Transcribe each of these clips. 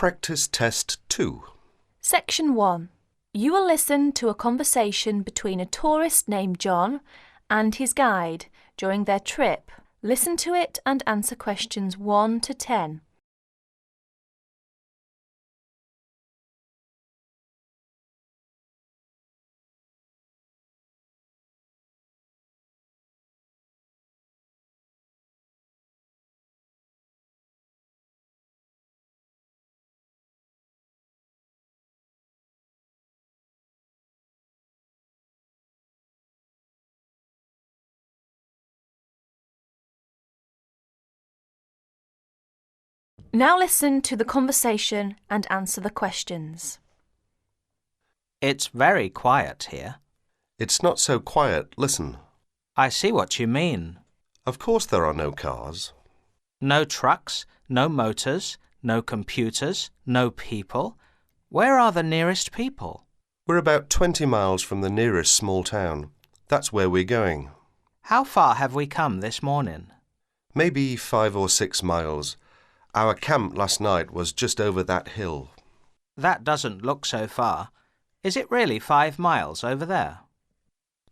Practice Test 2. Section 1. You will listen to a conversation between a tourist named John and his guide during their trip. Listen to it and answer questions 1 to 10. Now listen to the conversation and answer the questions. It's very quiet here. It's not so quiet. Listen. I see what you mean. Of course there are no cars. No trucks, no motors, no computers, no people. Where are the nearest people? We're about 20 miles from the nearest small town. That's where we're going. How far have we come this morning? Maybe 5 or 6 miles. Our camp last night was just over that hill. That doesn't look so far. Is it really 5 miles over there?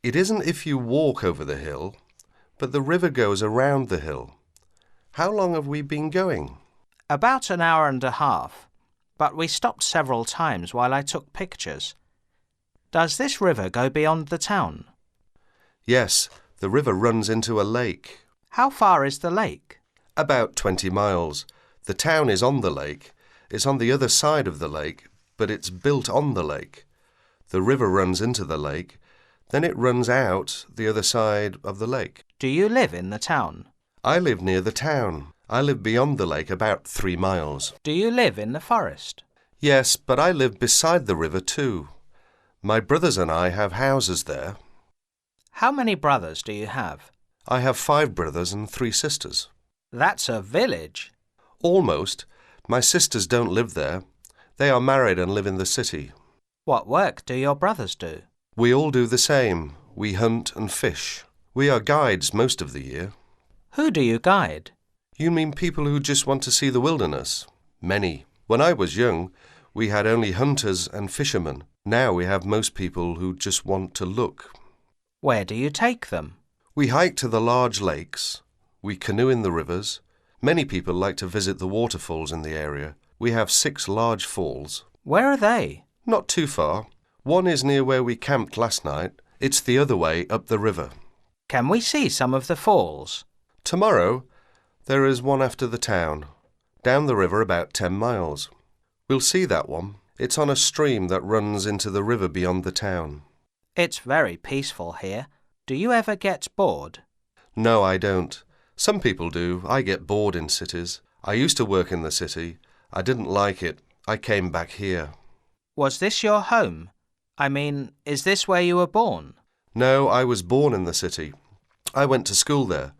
It isn't if you walk over the hill, but the river goes around the hill. How long have we been going? About an hour and a half, but we stopped several times while I took pictures. Does this river go beyond the town? Yes, the river runs into a lake. How far is the lake? About 20 miles. The town is on the lake. It's on the other side of the lake, but it's built on the lake. The river runs into the lake, then it runs out the other side of the lake. Do you live in the town? I live near the town. I live beyond the lake about 3 miles. Do you live in the forest? Yes, but I live beside the river too. My brothers and I have houses there. How many brothers do you have? I have 5 brothers and 3 sisters. That's a village. Almost. My sisters don't live there. They are married and live in the city. What work do your brothers do? We all do the same. We hunt and fish. We are guides most of the year. Who do you guide? You mean people who just want to see the wilderness? Many. When I was young, we had only hunters and fishermen. Now we have most people who just want to look. Where do you take them? We hike to the large lakes. We canoe in the rivers. Many people like to visit the waterfalls in the area. We have 6 large falls. Where are they? Not too far. One is near where we camped last night. It's the other way up the river. Can we see some of the falls? Tomorrow, there is one after the town, down the river about 10 miles. We'll see that one. It's on a stream that runs into the river beyond the town. It's very peaceful here. Do you ever get bored? No, I don't. Some people do. I get bored in cities. I used to work in the city. I didn't like it. I came back here. Was this your home? I mean, is this where you were born? No, I was born in the city. I went to school there.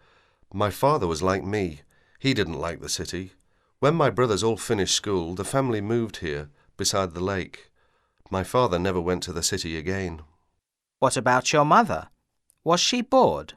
My father was like me. He didn't like the city. When my brothers all finished school, the family moved here, beside the lake. My father never went to the city again. What about your mother? Was she bored?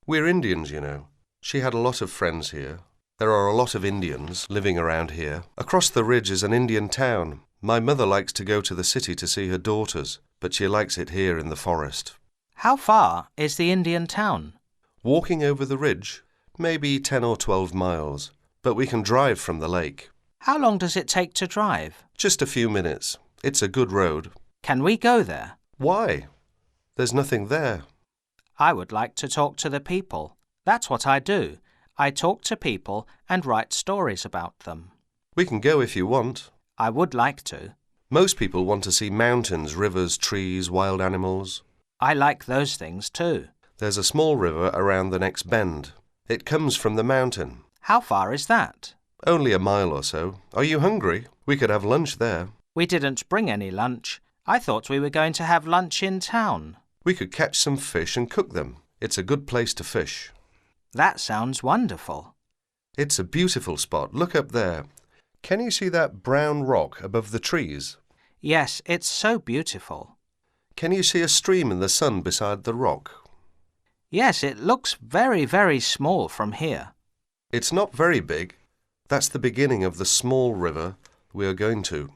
We're Indians, you know. She had a lot of friends here. There are a lot of Indians living around here. Across the ridge is an Indian town. My mother likes to go to the city to see her daughters, but she likes it here in the forest. How far is the Indian town? Walking over the ridge, maybe 10 or 12 miles, but we can drive from the lake. How long does it take to drive? Just a few minutes. It's a good road. Can we go there? Why? There's nothing there. I would like to talk to the people. That's what I do. I talk to people and write stories about them. We can go if you want. I would like to. Most people want to see mountains, rivers, trees, wild animals. I like those things too. There's a small river around the next bend. It comes from the mountain. How far is that? Only a mile or so. Are you hungry? We could have lunch there. We didn't bring any lunch. I thought we were going to have lunch in town. We could catch some fish and cook them. It's a good place to fish. That sounds wonderful. It's a beautiful spot. Look up there. Can you see that brown rock above the trees? Yes, it's so beautiful. Can you see a stream in the sun beside the rock? Yes, it looks very, very small from here. It's not very big. That's the beginning of the small river we are going to.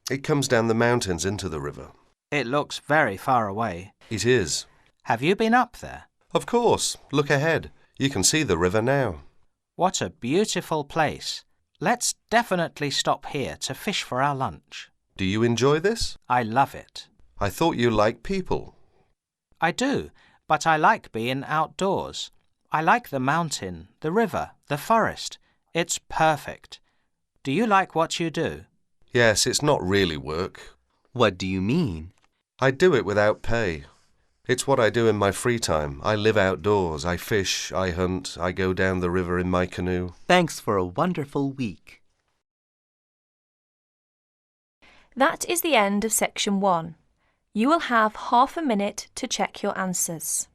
It comes down the mountains into the river. It looks very far away. It is. Have you been up there? Of course. Look ahead. You can see the river now. What a beautiful place. Let's definitely stop here to fish for our lunch. Do you enjoy this? I love it. I thought you liked people. I do, but I like being outdoors. I like the mountain, the river, the forest. It's perfect. Do you like what you do? Yes, it's not really work. What do you mean? I do it without pay. It's what I do in my free time. I live outdoors. I fish, I hunt, I go down the river in my canoe. Thanks for a wonderful week. That is the end of section 1. You will have half a minute to check your answers.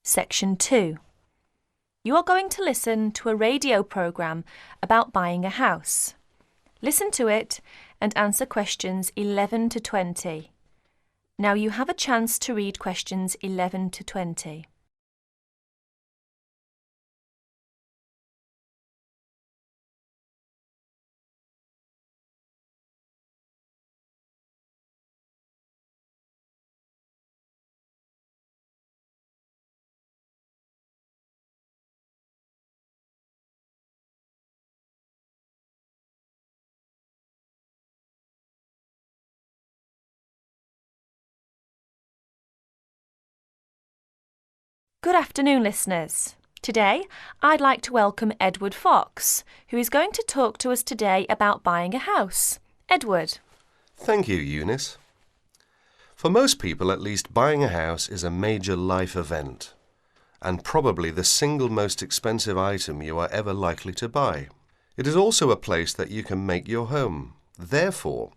Section 2. You are going to listen to a radio programme about buying a house. Listen to it and answer questions 11 to 20. Now you have a chance to read questions 11 to 20. Good afternoon, listeners. Today, I'd like to welcome Edward Fox, who is going to talk to us today about buying a house. Edward. Thank you, Eunice. For most people, at least, buying a house is a major life event, and probably the single most expensive item you are ever likely to buy. It is also a place that you can make your home. Therefore,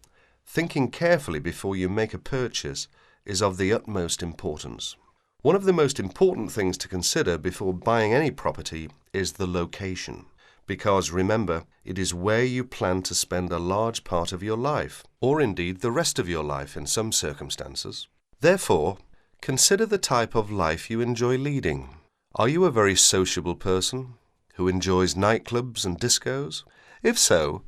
thinking carefully before you make a purchase is of the utmost importance. One of the most important things to consider before buying any property is the location, because remember, it is where you plan to spend a large part of your life, or indeed the rest of your life in some circumstances. Therefore, consider the type of life you enjoy leading. Are you a very sociable person who enjoys nightclubs and discos? If so,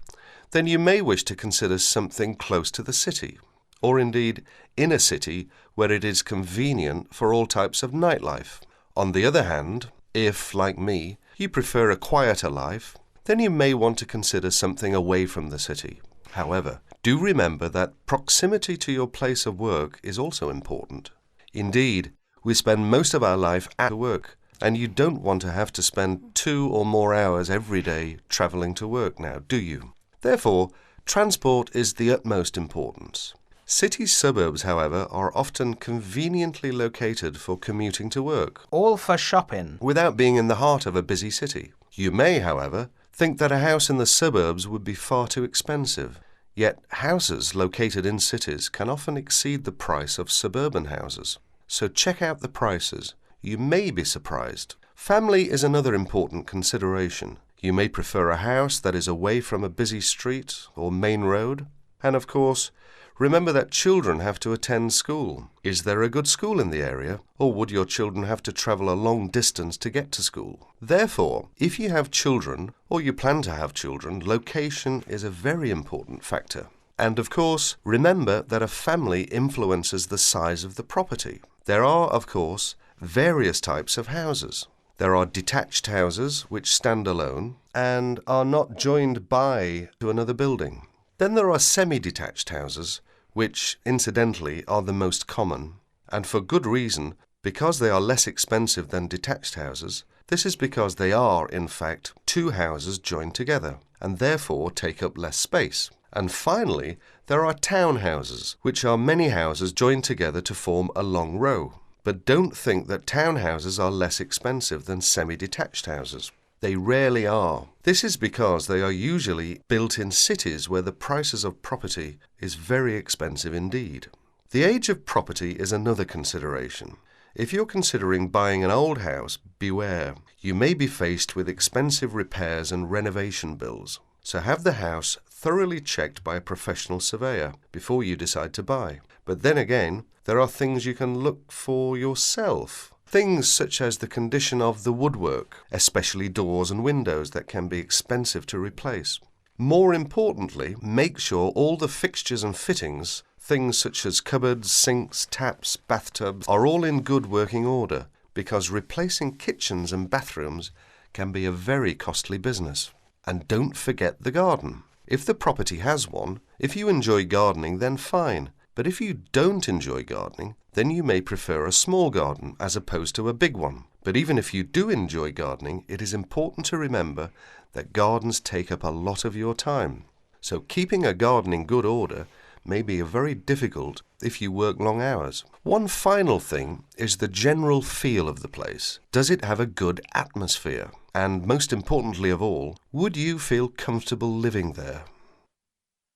then you may wish to consider something close to the city, or indeed in a city where it is convenient for all types of nightlife. On the other hand, if, like me, you prefer a quieter life, then you may want to consider something away from the city. However, do remember that proximity to your place of work is also important. Indeed, we spend most of our life at work, and you don't want to have to spend 2 or more hours every day travelling to work now, do you? Therefore, transport is the utmost importance. City suburbs, however, are often conveniently located for commuting to work, All for shopping. without being in the heart of a busy city. You may, however, think that a house in the suburbs would be far too expensive. Yet houses located in cities can often exceed the price of suburban houses. So check out the prices. You may be surprised. Family is another important consideration. You may prefer a house that is away from a busy street or main road. And of course, remember that children have to attend school. Is there a good school in the area, or would your children have to travel a long distance to get to school? Therefore, if you have children, or you plan to have children, location is a very important factor. And of course, remember that a family influences the size of the property. There are, of course, various types of houses. There are detached houses which stand alone and are not joined by to another building. Then there are semi-detached houses, which, incidentally, are the most common, and for good reason, because they are less expensive than detached houses. This is because they are, in fact, 2 houses joined together, and therefore take up less space. And finally, there are townhouses, which are many houses joined together to form a long row. But don't think that townhouses are less expensive than semi-detached houses. They rarely are. This is because they are usually built in cities where the prices of property is very expensive indeed. The age of property is another consideration. If you're considering buying an old house, beware. You may be faced with expensive repairs and renovation bills. So have the house thoroughly checked by a professional surveyor before you decide to buy. But then again, there are things you can look for yourself. Things such as the condition of the woodwork, especially doors and windows that can be expensive to replace. More importantly, make sure all the fixtures and fittings, things such as cupboards, sinks, taps, bathtubs, are all in good working order, because replacing kitchens and bathrooms can be a very costly business. And don't forget the garden. If the property has one, if you enjoy gardening, then fine. But if you don't enjoy gardening, then you may prefer a small garden as opposed to a big one. But even if you do enjoy gardening, it is important to remember that gardens take up a lot of your time. So keeping a garden in good order may be very difficult if you work long hours. One final thing is the general feel of the place. Does it have a good atmosphere? And most importantly of all, would you feel comfortable living there?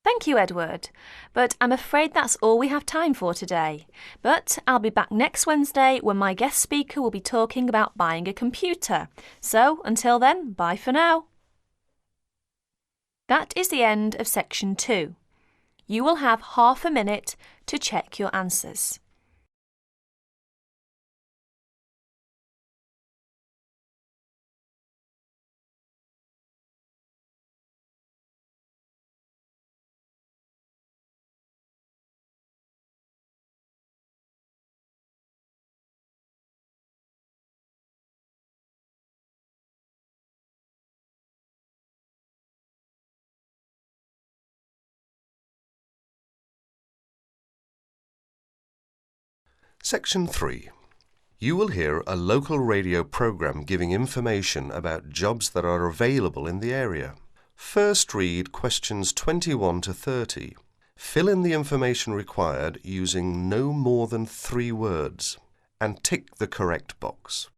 Thank you, Edward. But I'm afraid that's all we have time for today. But I'll be back next Wednesday when my guest speaker will be talking about buying a computer. So until then, bye for now. That is the end of section 2. You will have half a minute to check your answers. Section 3. You will hear a local radio program giving information about jobs that are available in the area. First read questions 21 to 30. Fill in the information required using no more than 3 words and tick the correct box.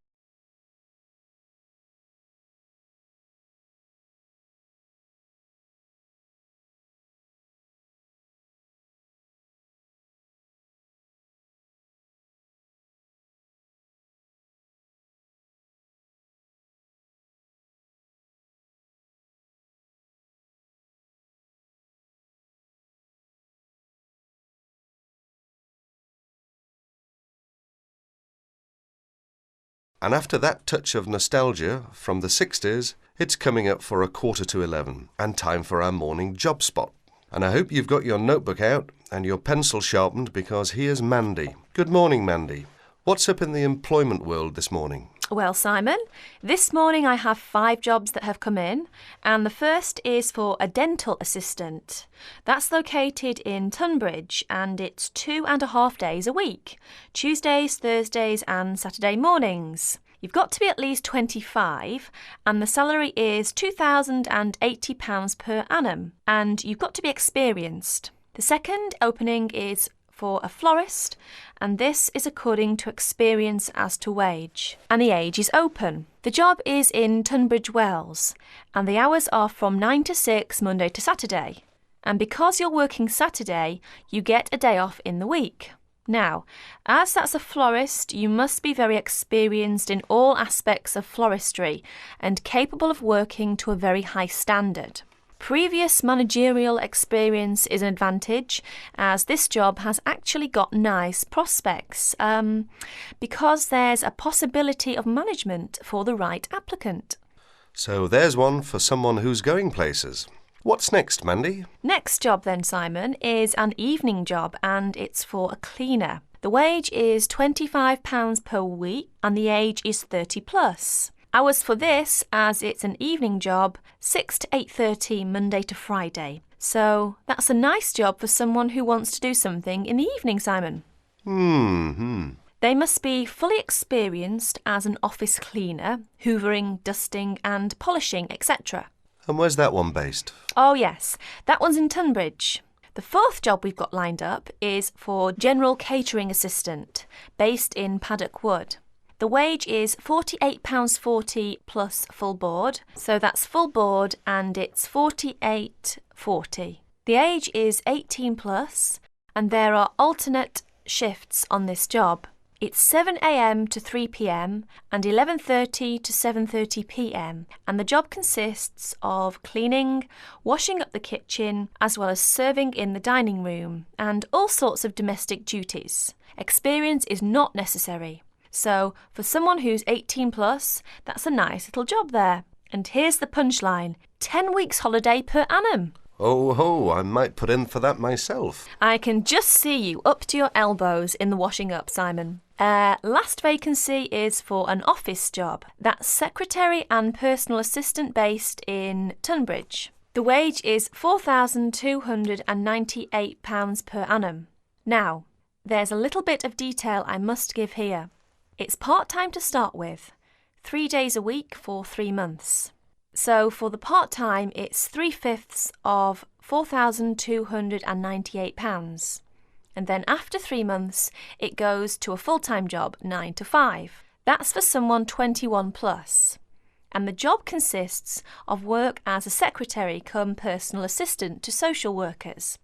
And after that touch of nostalgia from the 60s, it's coming up for 11:15 and time for our morning job spot. And I hope you've got your notebook out and your pencil sharpened because here's Mandy. Good morning, Mandy. What's up in the employment world this morning? Well, Simon, this morning I have 5 jobs that have come in, and the first is for a dental assistant. That's located in Tunbridge, and it's 2.5 days a week, Tuesdays, Thursdays and Saturday mornings. You've got to be at least 25, and the salary is £2,080 per annum, and you've got to be experienced. The second opening is for a florist, and this is according to experience as to wage, and the age is open. The job is in Tunbridge Wells, and the hours are from 9 to 6 Monday to Saturday. And because you're working Saturday, you get a day off in the week. Now, as that's a florist, you must be very experienced in all aspects of floristry and capable of working to a very high standard. Previous managerial experience is an advantage, as this job has actually got nice prospects, because there's a possibility of management for the right applicant. So there's one for someone who's going places. What's next, Mandy? Next job then, Simon, is an evening job, and it's for a cleaner. The wage is £25 per week, and the age is 30 plus. Hours for this, as it's an evening job, 6 to 8:30 Monday to Friday. So that's a nice job for someone who wants to do something in the evening, Simon. They must be fully experienced as an office cleaner, hoovering, dusting and polishing, etc. And where's that one based? Oh yes, that one's in Tunbridge. The fourth job we've got lined up is for general catering assistant, based in Paddock Wood. The wage is £48.40 plus full board, so that's full board and it's £48.40. The age is 18 plus and there are alternate shifts on this job. It's 7 a.m. to 3 p.m. and 11:30 to 7:30 p.m. and the job consists of cleaning, washing up the kitchen, as well as serving in the dining room and all sorts of domestic duties. Experience is not necessary. So, for someone who's 18 plus, that's a nice little job there. And here's the punchline: 10 weeks holiday per annum. Oh ho, I might put in for that myself. I can just see you up to your elbows in the washing up, Simon. Last vacancy is for an office job. That's secretary and personal assistant based in Tunbridge. The wage is £4,298 per annum. Now, there's a little bit of detail I must give here. It's part-time to start with, 3 days a week for 3 months. So for the part-time, it's 3/5 of £4,298. And then after 3 months, it goes to a full-time job, 9 to 5. That's for someone 21 plus. And the job consists of work as a secretary cum personal assistant to social workers.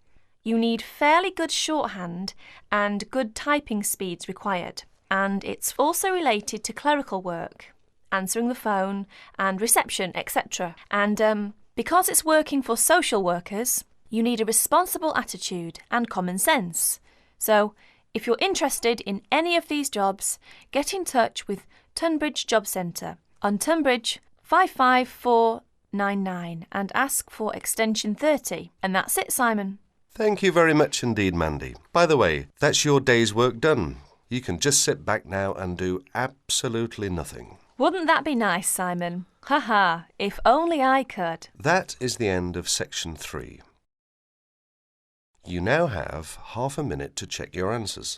You need fairly good shorthand and good typing speeds required. And it's also related to clerical work, answering the phone and reception, etc. And because it's working for social workers, you need a responsible attitude and common sense. So, if you're interested in any of these jobs, get in touch with Tunbridge Job Centre on Tunbridge 55499 and ask for extension 30. And that's it, Simon. Thank you very much indeed, Mandy. By the way, that's your day's work done. You can just sit back now and do absolutely nothing. Wouldn't that be nice, Simon? Haha, if only I could. That is the end of section 3. You now have half a minute to check your answers.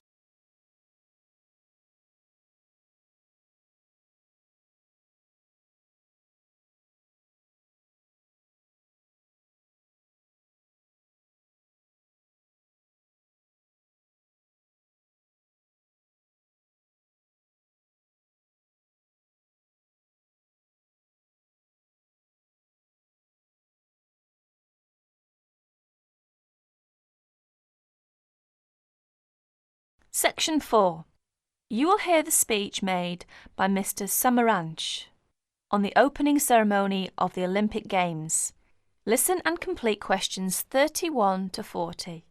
Section 4. You will hear the speech made by Mr. Samaranch on the opening ceremony of the Olympic Games. Listen and complete questions 31 to 40.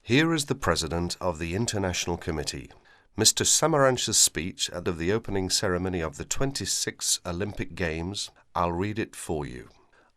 Here is the President of the International Committee, Mr. Samaranch's speech at the opening ceremony of the 26th Olympic Games. I'll read it for you.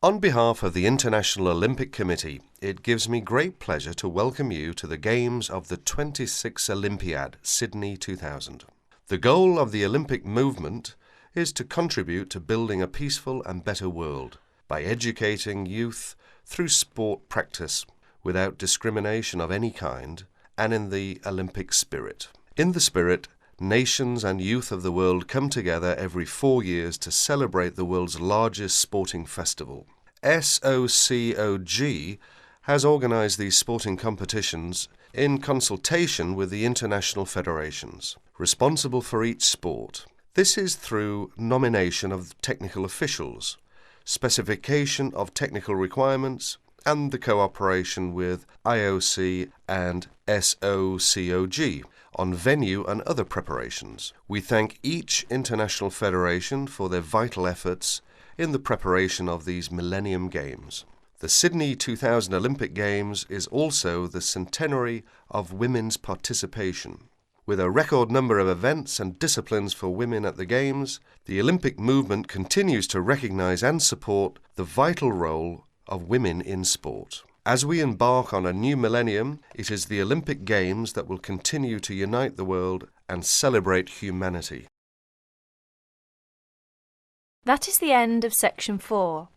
On behalf of the International Olympic Committee, it gives me great pleasure to welcome you to the Games of the 26th Olympiad, Sydney 2000. The goal of the Olympic movement is to contribute to building a peaceful and better world by educating youth through sport practice without discrimination of any kind and in the Olympic spirit. In the spirit, nations and youth of the world come together every 4 years to celebrate the world's largest sporting festival. SOCOG has organised these sporting competitions in consultation with the international federations responsible for each sport. This is through nomination of technical officials, specification of technical requirements, and the cooperation with IOC and SOCOG on venue and other preparations. We thank each international federation for their vital efforts in the preparation of these Millennium Games. The Sydney 2000 Olympic Games is also the centenary of women's participation. With a record number of events and disciplines for women at the Games, the Olympic movement continues to recognise and support the vital role of women in sport. As we embark on a new millennium, it is the Olympic Games that will continue to unite the world and celebrate humanity. That is the end of section 4.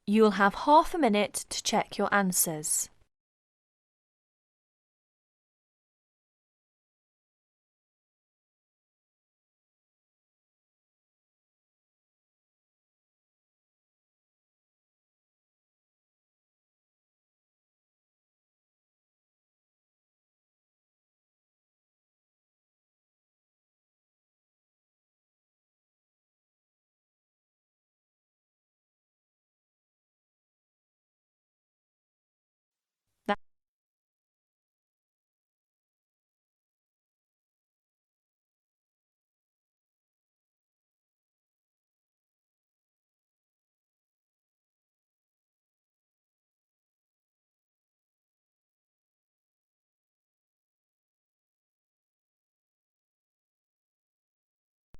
You will have half a minute to check your answers.